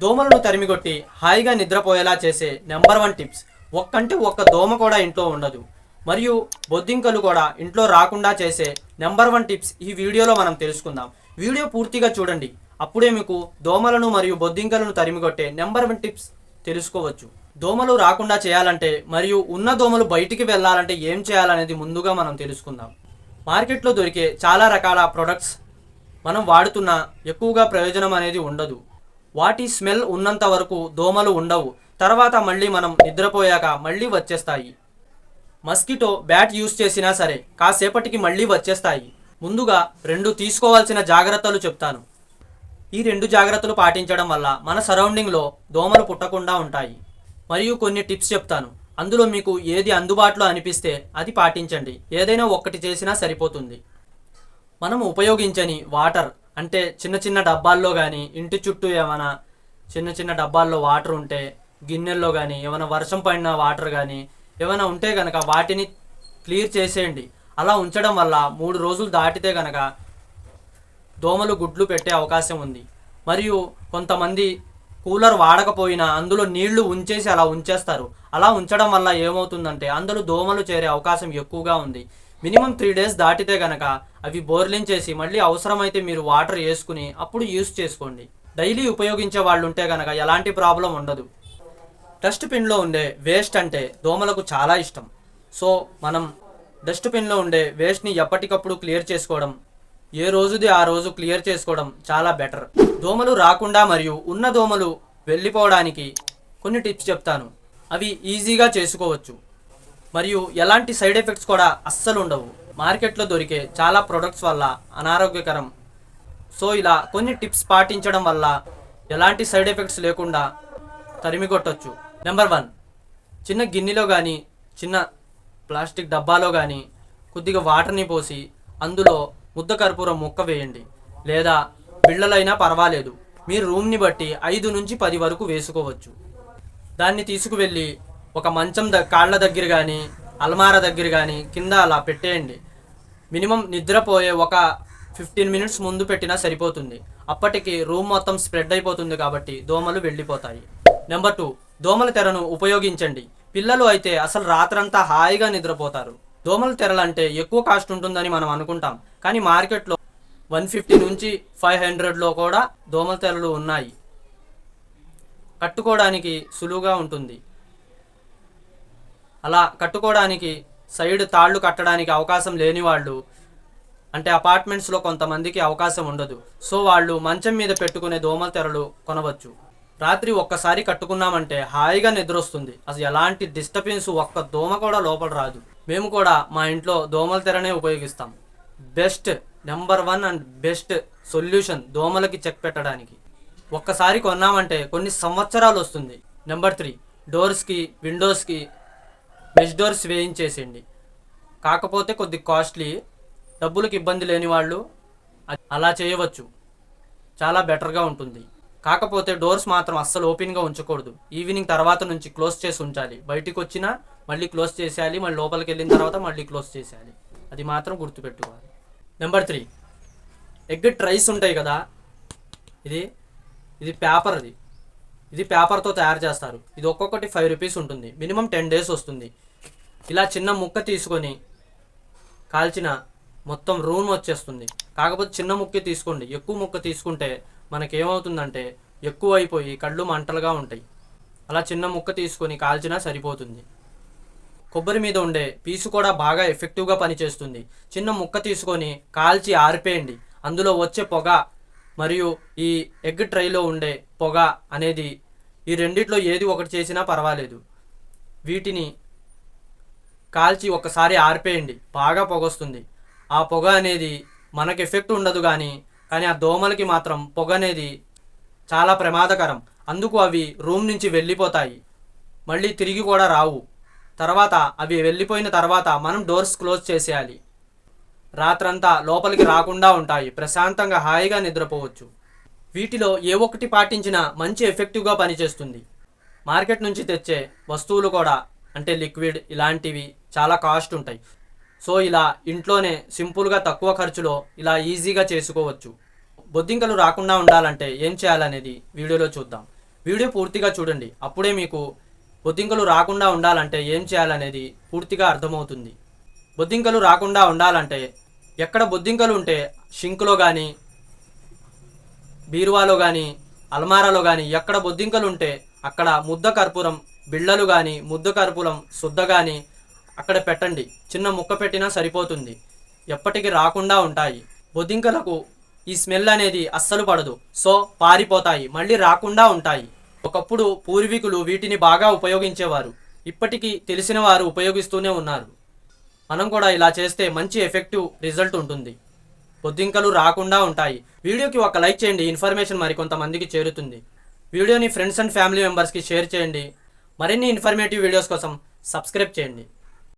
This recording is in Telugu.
దోమలను తరిమికొట్టి హాయిగా నిద్రపోయేలా చేసే నెంబర్ 1 టిప్స్. ఒక్క దోమ కూడా ఇంట్లో ఉండదు. మరియు బొద్దింకలు కూడా ఇంట్లో రాకుండా చేసే నెంబర్ 1 టిప్స్ ఈ వీడియోలో మనం తెలుసుకుందాం. వీడియో పూర్తిగా చూడండి. అప్పుడే మీకు దోమలను మరియు బొద్దింకలను తరిమికొట్టే నెంబర్ 1 టిప్స్ తెలుసుకోవచ్చు. దోమలు రాకుండా చేయాలంటే మరియు ఉన్న దోమలు బయటికి వెళ్ళాలంటే ఏం చేయాలనేది ముందుగా మనం తెలుసుకుందాం. మార్కెట్లో దొరికే చాలా రకాల ప్రొడక్ట్స్ మనం వాడుతున్న ఎక్కువగా ప్రయోజనం అనేది ఉండదు. వాటి స్మెల్ ఉన్నంత వరకు దోమలు ఉండవు. తర్వాత మళ్ళీ మనం నిద్రపోయాక మళ్ళీ వచ్చేస్తాయి. మస్కిటో బ్యాట్ యూస్ చేసినా సరే కాసేపటికి మళ్ళీ వచ్చేస్తాయి. ముందుగా 2 తీసుకోవాల్సిన జాగ్రత్తలు చెప్తాను. ఈ 2 జాగ్రత్తలు పాటించడం వల్ల మన సరౌండింగ్లో దోమలు పుట్టకుండా ఉంటాయి. మరియు కొన్ని టిప్స్ చెప్తాను. అందులో మీకు ఏది అందుబాటులో అనిపిస్తే అది పాటించండి. ఏదైనా ఒక్కటి చేసినా సరిపోతుంది. మనం ఉపయోగించని వాటర్ అంటే చిన్న చిన్న డబ్బాల్లో కానీ ఇంటి చుట్టూ ఏమైనా చిన్న చిన్న డబ్బాల్లో వాటర్ ఉంటే, గిన్నెల్లో కానీ ఏమైనా వర్షం పడిన వాటర్ కానీ ఏమైనా ఉంటే కనుక వాటిని క్లియర్ చేసేయండి. అలా ఉంచడం వల్ల 3 రోజులు దాటితే కనుక దోమలు గుడ్లు పెట్టే అవకాశం ఉంది. మరియు కొంతమంది కూలర్ వాడకపోయినా అందులో నీళ్లు ఉంచేసి అలా ఉంచేస్తారు. అలా ఉంచడం వల్ల ఏమవుతుందంటే అందులో దోమలు చేరే అవకాశం ఎక్కువగా ఉంది. మినిమం 3 డేస్ దాటితే కనుక అవి బోర్లించేసి మళ్ళీ అవసరమైతే మీరు వాటర్ వేసుకుని అప్పుడు యూస్ చేసుకోండి. డైలీ ఉపయోగించే వాళ్ళు ఉంటే కనుక ఎలాంటి ప్రాబ్లం ఉండదు. డస్ట్బిన్లో ఉండే వేస్ట్ అంటే దోమలకు చాలా ఇష్టం. సో మనం డస్ట్బిన్లో ఉండే వేస్ట్ని ఎప్పటికప్పుడు క్లియర్ చేసుకోవడం, ఏ రోజుది ఆ రోజు క్లియర్ చేసుకోవడం చాలా బెటర్. దోమలు రాకుండా మరియు ఉన్న దోమలు వెళ్ళిపోవడానికి కొన్ని టిప్స్ చెప్తాను. అవి ఈజీగా చేసుకోవచ్చు మరియు ఎలాంటి సైడ్ ఎఫెక్ట్స్ కూడా అస్సలు ఉండవు. మార్కెట్లో దొరికే చాలా ప్రొడక్ట్స్ వల్ల అనారోగ్యకరం. సో ఇలా కొన్ని టిప్స్ పాటించడం వల్ల ఎలాంటి సైడ్ ఎఫెక్ట్స్ లేకుండా తరిమికొట్టచ్చు. నెంబర్ 1, చిన్న గిన్నెలో కానీ చిన్న ప్లాస్టిక్ డబ్బాలో కానీ కొద్దిగా వాటర్ని పోసి అందులో ముద్ద కర్పూరం ముక్క వేయండి. లేదా బిళ్ళలైనా పర్వాలేదు. మీ రూమ్ని బట్టి 5 నుంచి 10 వరకు వేసుకోవచ్చు. దాన్ని తీసుకువెళ్ళి ఒక మంచం కాళ్ళ దగ్గర కానీ అల్మారా దగ్గర కానీ కింద అలా పెట్టేయండి. మినిమం నిద్రపోయే ఒక 15 మినిట్స్ ముందు పెట్టినా సరిపోతుంది. అప్పటికి రూమ్ మొత్తం స్ప్రెడ్ అయిపోతుంది కాబట్టి దోమలు వెళ్ళిపోతాయి. నెంబర్ 2, దోమల తెరను ఉపయోగించండి. పిల్లలు అయితే అసలు రాత్రంతా హాయిగా నిద్రపోతారు. దోమల తెరలంటే ఎక్కువ కాస్ట్ ఉంటుందని మనం అనుకుంటాం. కానీ మార్కెట్లో 150 నుంచి 500లో కూడా దోమల తెరలు ఉన్నాయి. కట్టుకోవడానికి సులువుగా ఉంటుంది. అలా కట్టుకోవడానికి సైడ్ తాళ్ళు కట్టడానికి అవకాశం లేని వాళ్ళు అంటే అపార్ట్మెంట్స్లో కొంతమందికి అవకాశం ఉండదు. సో వాళ్ళు మంచం మీద పెట్టుకునే దోమల తెరలు కొనవచ్చు. రాత్రి ఒక్కసారి కట్టుకున్నామంటే హాయిగా నిద్ర వస్తుంది. అసలు ఎలాంటి డిస్టర్బెన్స్ ఒక్క దోమ కూడా లోపల రాదు. మేము కూడా మా ఇంట్లో దోమల తెరనే ఉపయోగిస్తాం. Best number 1 and best solution దోమలకి చెక్ పెట్టడానికి. ఒక్కసారి కొన్నామంటే కొన్ని సంవత్సరాలు వస్తుంది. నెంబర్ 3, డోర్స్కి విండోస్కి మెష్ డోర్స్ వేయించేసేయండి. కాకపోతే కొద్ది కాస్ట్లీ, డబ్బులకు ఇబ్బంది లేని వాళ్ళు అలా చేయవచ్చు. చాలా బెటర్గా ఉంటుంది. కాకపోతే డోర్స్ మాత్రం అస్సలు ఓపెన్గా ఉంచకూడదు. ఈవినింగ్ తర్వాత నుంచి క్లోజ్ చేసి ఉంచాలి. బయటికి వచ్చినా మళ్ళీ క్లోజ్ చేసేయాలి. మళ్ళీ లోపలికి వెళ్ళిన తర్వాత మళ్ళీ క్లోజ్ చేసేయాలి. అది మాత్రం గుర్తుపెట్టుకోవాలి. నెంబర్ 3, ఎగ్ ట్రైస్ ఉంటాయి కదా, ఇది పేపర్. ఇది పేపర్తో తయారు చేస్తారు. ఇది ఒక్కొక్కటి 5 రూపీస్ ఉంటుంది. మినిమం 10 డేస్ వస్తుంది. ఇలా చిన్న ముక్క తీసుకొని కాల్చిన మొత్తం రూమ్ వచ్చేస్తుంది. కాకపోతే చిన్న ముక్క తీసుకోండి. ఎక్కువ ముక్క తీసుకుంటే మనకేమవుతుందంటే ఎక్కువ అయిపోయి కళ్ళు మంటలుగా ఉంటాయి. అలా చిన్న ముక్క తీసుకొని కాల్చినా సరిపోతుంది. కొబ్బరి మీద ఉండే పీసు కూడా బాగా ఎఫెక్టివ్గా పనిచేస్తుంది. చిన్న ముక్క తీసుకొని కాల్చి ఆరిపేయండి. అందులో వచ్చే పొగ మరియు ఈ ఎగ్ ట్రైలో ఉండే పొగ అనేది ఈ రెండిట్లో ఏది ఒకటి చేసినా పర్వాలేదు. వీటిని కాల్చి ఒకసారి ఆరిపేయండి. బాగా పొగ వస్తుంది. ఆ పొగ అనేది మనకు ఎఫెక్ట్ ఉండదు కానీ ఆ దోమలకి మాత్రం పొగ అనేది చాలా ప్రమాదకరం. అందుకు అవి రూమ్ నుంచి వెళ్ళిపోతాయి. మళ్ళీ తిరిగి కూడా రావు. తర్వాత అవి వెళ్ళిపోయిన తర్వాత మనం డోర్స్ క్లోజ్ చేసేయాలి. రాత్రంతా లోపలికి రాకుండా ఉంటాయి. ప్రశాంతంగా హాయిగా నిద్రపోవచ్చు. వీటిలో ఏ ఒక్కటి పాటించినా మంచి ఎఫెక్టివ్గా పనిచేస్తుంది. మార్కెట్ నుంచి తెచ్చే వస్తువులు కూడా అంటే లిక్విడ్ ఇలాంటివి చాలా కాస్ట్ ఉంటాయి. సో ఇలా ఇంట్లోనే సింపుల్గా తక్కువ ఖర్చులో ఇలా ఈజీగా చేసుకోవచ్చు. బొద్దింకలు రాకుండా ఉండాలంటే ఏం చేయాలనేది వీడియోలో చూద్దాం. వీడియో పూర్తిగా చూడండి. అప్పుడే మీకు బొద్దింకలు రాకుండా ఉండాలంటే ఏం చేయాలనేది పూర్తిగా అర్థమవుతుంది. బొద్దింకలు రాకుండా ఉండాలంటే ఎక్కడ బొద్దింకలు ఉంటే షింక్లో కానీ, బీరువాలో కానీ, అల్మారాలో కానీ ఎక్కడ బొద్దింకలు ఉంటే అక్కడ ముద్ద కర్పూరం బిళ్ళలు కానీ, ముద్ద కర్పూరం శుద్ధ కానీ అక్కడ పెట్టండి. చిన్న ముక్క పెట్టినా సరిపోతుంది. ఎప్పటికీ రాకుండా ఉంటాయి. బొద్దింకలకు ఈ స్మెల్ అనేది అస్సలు పడదు. సో పారిపోతాయి, మళ్ళీ రాకుండా ఉంటాయి. ఒకప్పుడు పూర్వీకులు వీటిని బాగా ఉపయోగించేవారు. ఇప్పటికీ తెలిసిన వారు ఉపయోగిస్తూనే ఉన్నారు. మనం కూడా ఇలా చేస్తే మంచి ఎఫెక్టివ్ రిజల్ట్ ఉంటుంది. బొద్దింకలు రాకుండా ఉంటాయి. వీడియోకి ఒక లైక్ చేయండి. ఇన్ఫర్మేషన్ మరికొంతమందికి చేరుతుంది. వీడియోని ఫ్రెండ్స్ అండ్ ఫ్యామిలీ మెంబర్స్కి షేర్ చేయండి. మరిన్ని ఇన్ఫర్మేటివ్ వీడియోస్ కోసం సబ్స్క్రైబ్ చేయండి.